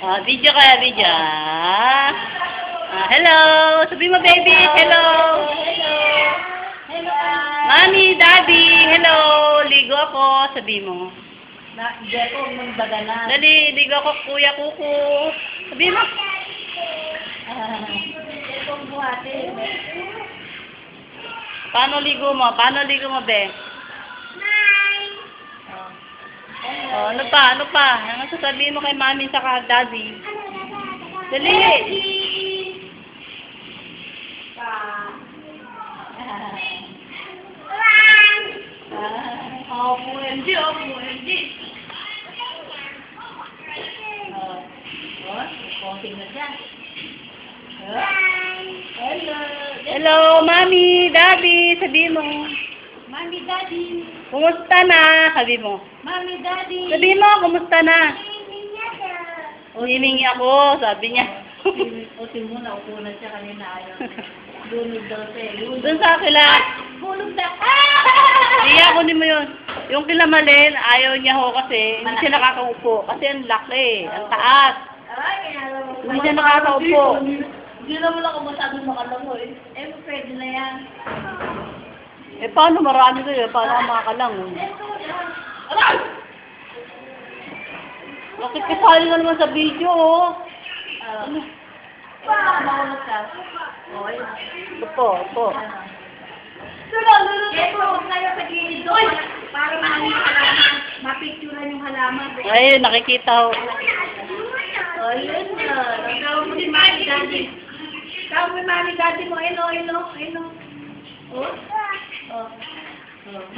Video kaya, video. Hello. Sabi mo, baby. Hello. Hello. Mommy, daddy. Hello. Ligo ako. Sabi mo. Hindi ako magbaga na. Dali, ligo ako, kuya kuko. Sabi mo. Ito ang buhati. Paano ligo mo? Paano ligo mo, be? Oh, ano pa? Ano pa? Ano sasabihin mo kay mami sa daddy? Dali! OMG, OMG. Konting na siya. Hello. Hello, mami, daddy. Sabi mo. Mami, daddy. Kumusta na? Sabi mo. Mami, daddy. Sabi mo, kumusta na? Himingi ako, sabi niya. Usin mo na, upo na siya kanina. Ayaw. Lunod daw siya. Doon sa kila. Hulog na. Iya, kunin mo yun. Yung kila Malin, ayaw niya ho kasi hindi siya nakakaupo. Kasi ang laki, ang taas. Hindi siya nakakaupo. Hindi naman ako masyadong makalango eh. Pwede na yan. Eh, paano marami kayo? Paano makakalang? Aray! Nakikisali na naman sa video, oh. Ano? Mahulog ka. Okay. Ito po, ito. Sunod kayo sa gilid doon. Para maraming halaman. Mapicturan yung halaman. Ayun, nakikita ho. Ayun na. Tawag mo si Mami Daddy. Tawag mo Mami Daddy mo. Ayun. Oh. Oh.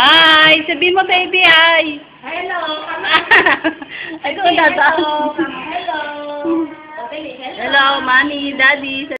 Hi! Sabi mo, baby, hi! Hello. Ay, kung dadaan. Hello. Okay, Hello, mommy, daddy.